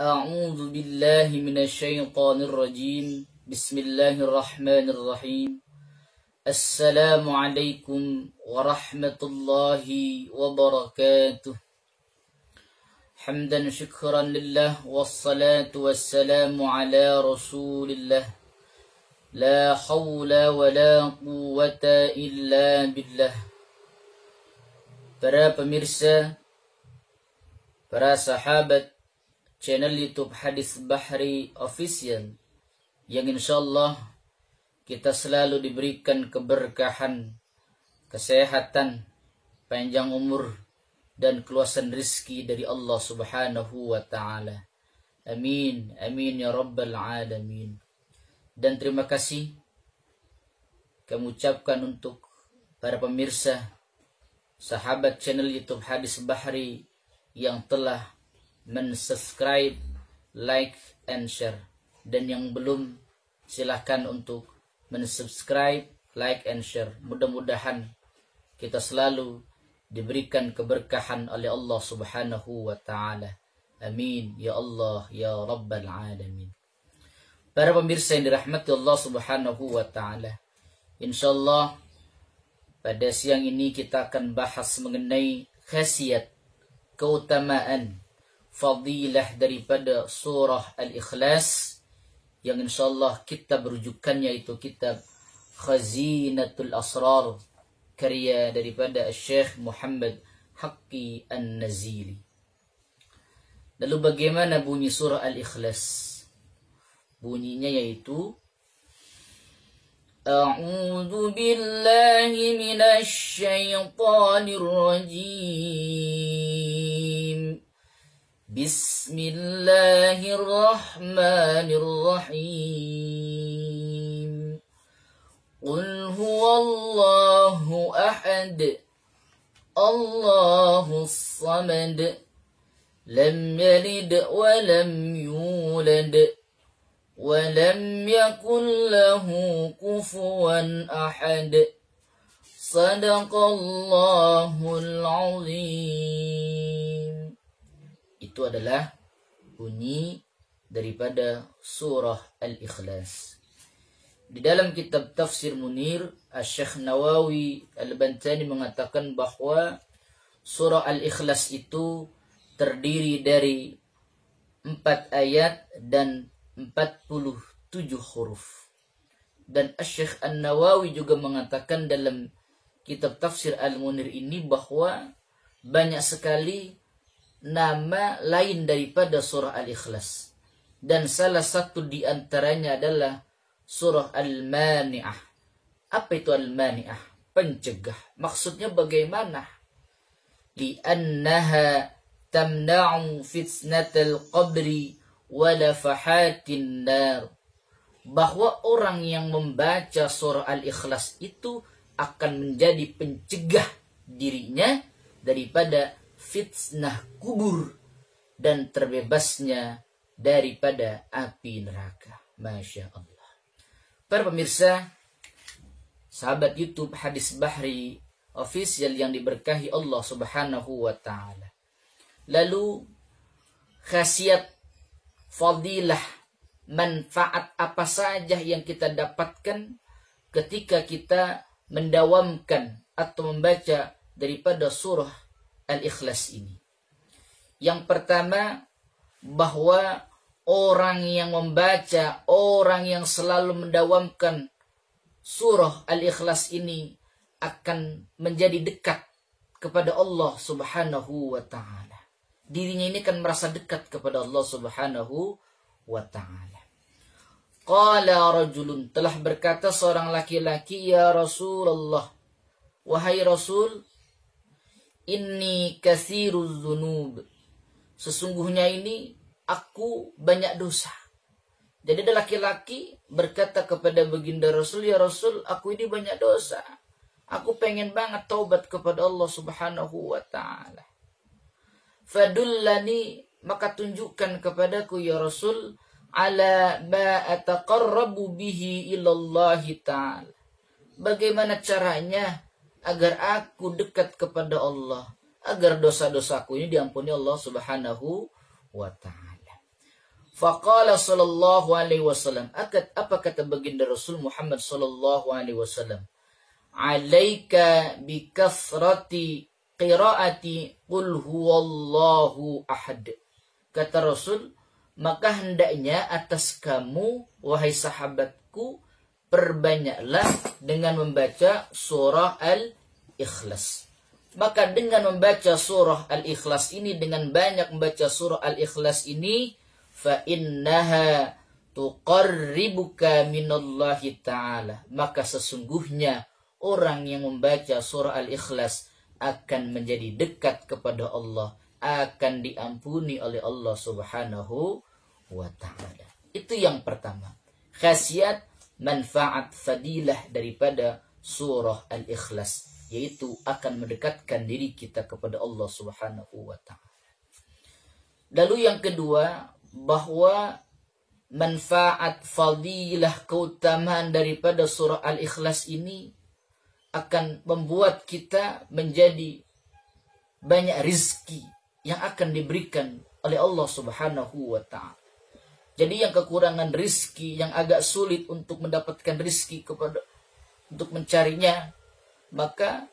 أعوذ بالله من الشيطان الرجيم. بسم الله الرحمن الرحيم. السلام عليكم ورحمة الله وبركاته. حمدا شكرا لله والصلاة والسلام على رسول الله. لا حول ولا قوة إلا بالله. Para pemirsa, para sahabat channel YouTube Hadis Bahri Official, yang insyaallah kita selalu diberikan keberkahan, kesehatan, panjang umur, dan keluasan rizki dari Allah Subhanahu wa Ta'ala. Amin, amin ya Rabbal Alamin. Dan terima kasih kami ucapkan untuk para pemirsa, sahabat channel YouTube Hadis Bahri yang telah mensubscribe, like, and share. Dan yang belum, silahkan untuk mensubscribe, like, and share. Mudah-mudahan kita selalu diberikan keberkahan oleh Allah Subhanahu wa Ta'ala. Amin ya Allah ya Rabbal Alamin. Para pemirsa yang dirahmati Allah Subhanahu wa Ta'ala, insyaallah pada siang ini kita akan bahas mengenai khasiat, keutamaan, fadilah daripada surah Al-Ikhlas, yang insyaallah kitab rujukannya itu kitab Khazinatul Asrar, karya daripada Syekh Muhammad Haqqi An-Nazili. Lalu bagaimana bunyi surah Al-Ikhlas? Bunyinya yaitu A'udzu billahi minasy syaithanir rajim. Bismillahirrahmanirrahim. Qul huwallahu ahad. Allahus samad. Lam yalid wa lam yulad. ولم يكن له كفوا أحد. صدق الله العظيم. Itu adalah bunyi daripada surah Al-Ikhlas. Di dalam kitab Tafsir Munir, Syekh Nawawi Al-Bantani mengatakan bahwa surah Al-Ikhlas itu terdiri dari 4 ayat dan 47 huruf. Dan Syekh An-Nawawi juga mengatakan dalam kitab Tafsir Al-Munir ini bahwa banyak sekali nama lain daripada surah Al-Ikhlas. Dan salah satu di antaranya adalah surah Al-Mani'ah. Apa itu Al-Mani'ah? Pencegah. Maksudnya bagaimana? Li'annaha tamna'u fitnatal qabri walafahatin nar. Bahwa orang yang membaca surah Al-Ikhlas itu akan menjadi pencegah dirinya daripada fitnah kubur dan terbebasnya daripada api neraka. Masya Allah. Para pemirsa, sahabat YouTube Hadis Bahri Official yang diberkahi Allah Subhanahu wa Ta'ala. Lalu khasiat, fadilah, manfaat apa saja yang kita dapatkan ketika kita mendawamkan atau membaca daripada surah Al-Ikhlas ini. Yang pertama, bahwa orang yang membaca, orang yang selalu mendawamkan surah Al-Ikhlas ini akan menjadi dekat kepada Allah Subhanahu wa Ta'ala. Dirinya ini kan merasa dekat kepada Allah Subhanahu wa Ta'ala. Qala rajulun, telah berkata seorang laki-laki, ya Rasulullah, wahai Rasul, inni katsiruz dzunub, sesungguhnya ini aku banyak dosa. Jadi ada laki-laki berkata kepada baginda Rasul, ya Rasul, aku ini banyak dosa. Aku pengen banget taubat kepada Allah Subhanahu wa Ta'ala. Fadullani, maka tunjukkan kepadaku ya Rasul, ala ma ataqarrabu bihi ilallahi ta'ala. Bagaimana caranya agar aku dekat kepada Allah, agar dosa-dosaku ini diampuni Allah Subhanahu wa Ta'ala. Faqala sallallahu alaihi wasallam, apa kata baginda Rasul Muhammad sallallahu alaihi wasallam? Alaika bi kathrati qiraati qul huwallahu ahad. Kata Rasul, maka hendaknya atas kamu wahai sahabatku perbanyaklah dengan membaca surah Al-Ikhlas. Maka dengan membaca surah Al-Ikhlas ini, dengan banyak membaca surah Al-Ikhlas ini, fa innaha tuqarribuka minallahi ta'ala, maka sesungguhnya orang yang membaca surah Al-Ikhlas akan menjadi dekat kepada Allah, akan diampuni oleh Allah Subhanahu wa ta'ala. Itu yang pertama, khasiat, manfaat, fadilah daripada surah Al-Ikhlas, yaitu akan mendekatkan diri kita kepada Allah Subhanahu wa ta'ala. Lalu yang kedua, bahwa manfaat, fadilah, keutamaan daripada surah Al-Ikhlas ini akan membuat kita menjadi banyak rizki yang akan diberikan oleh Allah Subhanahu wa ta'ala. Jadi yang kekurangan rizki, yang agak sulit untuk mendapatkan rizki untuk mencarinya, maka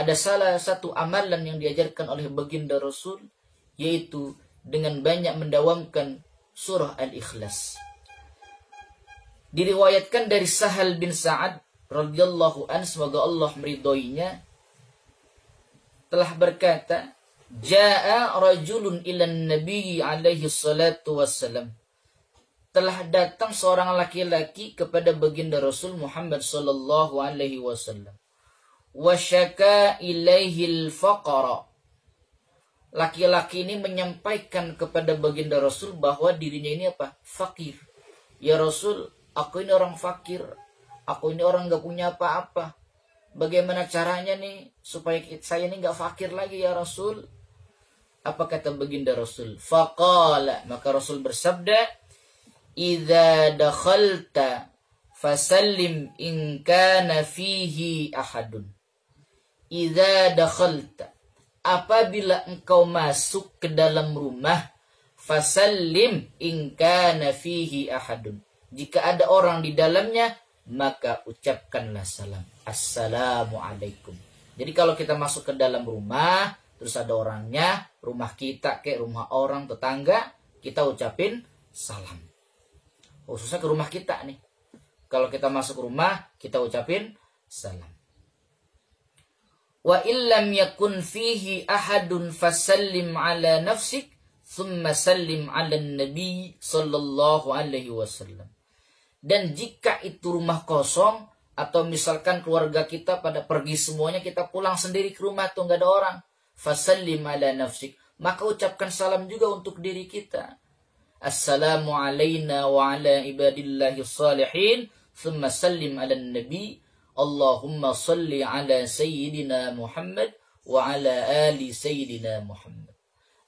ada salah satu amalan yang diajarkan oleh baginda Rasul, yaitu dengan banyak mendawamkan surah Al-Ikhlas. Diriwayatkan dari Sahal bin Sa'ad radhiyallahu an, semoga Allah meridhoinya, telah berkata, Ja'a rajulun ilan nabi alaihi salatu wassalam. Telah datang seorang laki-laki kepada baginda Rasul Muhammad sallallahu alaihi wasallam. Wa syaka ilaihi al-faqara. Laki-laki ini menyampaikan kepada baginda Rasul bahwa dirinya ini apa? Fakir. Ya Rasul, aku ini orang fakir. Aku ini orang gak punya apa-apa. Bagaimana caranya nih supaya saya ini gak fakir lagi ya Rasul? Apa kata baginda Rasul? Faqala, maka Rasul bersabda, Idza dakhalta fasallim in kana fihi ahadun. Idza dakhalta, apabila engkau masuk ke dalam rumah, fasallim in kana fihi ahadun, jika ada orang di dalamnya, maka ucapkanlah salam, assalamualaikum. Jadi kalau kita masuk ke dalam rumah, terus ada orangnya, rumah kita kayak rumah orang tetangga, kita ucapin salam. Khususnya ke rumah kita nih, kalau kita masuk rumah, kita ucapin salam. Wa illam yakun fihi ahadun fasallim ala nafsik thumma sallim ala nabi sallallahu alaihi wasallam. Dan jika itu rumah kosong, atau misalkan keluarga kita pada pergi semuanya, kita pulang sendiri ke rumah tuh nggak ada orang, fasallim ala nafsik, maka ucapkan salam juga untuk diri kita. Assalamu alayna wa ala ibadillahi salihin thumma sallim ala nabi Allahumma salli ala Sayyidina Muhammad wa ala ali Sayyidina Muhammad.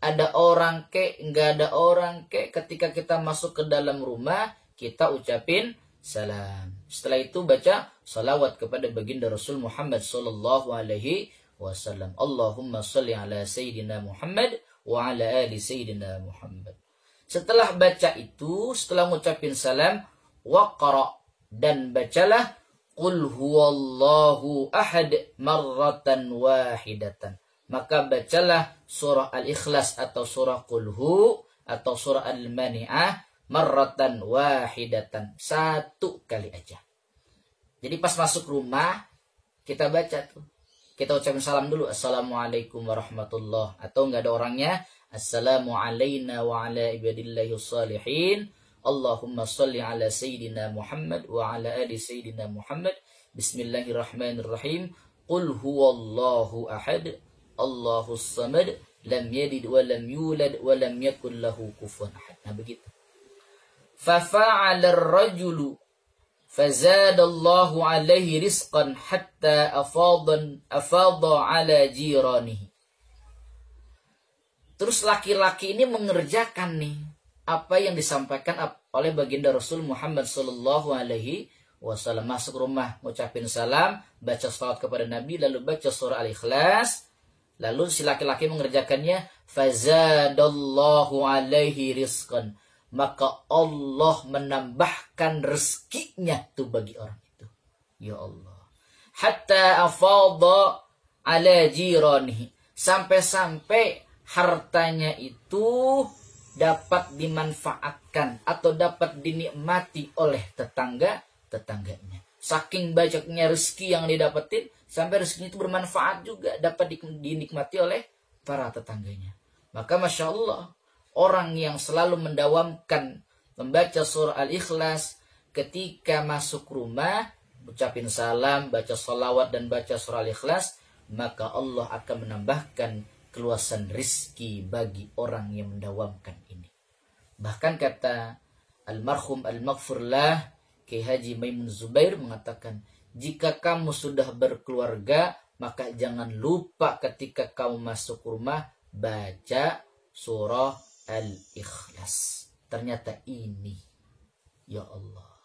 Ada orang kek, nggak ada orang kek, ketika kita masuk ke dalam rumah, kita ucapin salam. Setelah itu baca salawat kepada baginda Rasul Muhammad sallallahu alaihi wasallam. Allahumma salli ala Sayyidina Muhammad wa ala ali Sayyidina Muhammad. Setelah baca itu, setelah mengucapin salam, waqra, dan bacalah Qul huwallahu ahad marratan wahidatan. Maka bacalah surah Al-Ikhlas atau surah Qul hu atau surah Al-Mani'ah marratan wahidatan, satu kali aja. Jadi pas masuk rumah kita baca tuh, kita ucapin salam dulu, assalamualaikum warahmatullah, atau nggak ada orangnya, assalamu alayna wa ala ibadillahi salihin, Allahumma salli ala Sayyidina Muhammad wa ala ali Sayyidina Muhammad. Bismillahirrahmanirrahim. Qul huwallahu ahad, Allahus samad, lam yalid wa lam yulad wa lam yakul lahu kufuwan ahad. Nah begitu. Fafa'ala ar-rajulu fazadallahu alaihi rizqan hatta afadha ala jiranihi. Terus laki-laki ini mengerjakan nih apa yang disampaikan oleh baginda Rasul Muhammad sallallahu alaihi wasallam. Masuk rumah, mengucapin salam, baca salawat kepada Nabi, lalu baca surah Al-Ikhlas, lalu si laki-laki mengerjakannya, fazadallahu alaihi rizqan, maka Allah menambahkan rezekinya tuh bagi orang itu. Ya Allah. Hatta afadha ala jiranihi. Sampai-sampai hartanya itu dapat dimanfaatkan atau dapat dinikmati oleh tetangganya. Saking banyaknya rezeki yang didapetin, sampai rezeki itu bermanfaat juga, dapat dinikmati oleh para tetangganya. Maka Masya Allah, orang yang selalu mendawamkan membaca surah Al-Ikhlas ketika masuk rumah, ucapin salam, baca salawat dan baca surah Al-Ikhlas, maka Allah akan menambahkan keluasan rizki bagi orang yang mendawamkan ini. Bahkan kata almarhum al-maghfurlah Kiai Haji Maimun Zubair mengatakan, jika kamu sudah berkeluarga, maka jangan lupa ketika kamu masuk rumah baca surah Al-Ikhlas. Ternyata ini, ya Allah,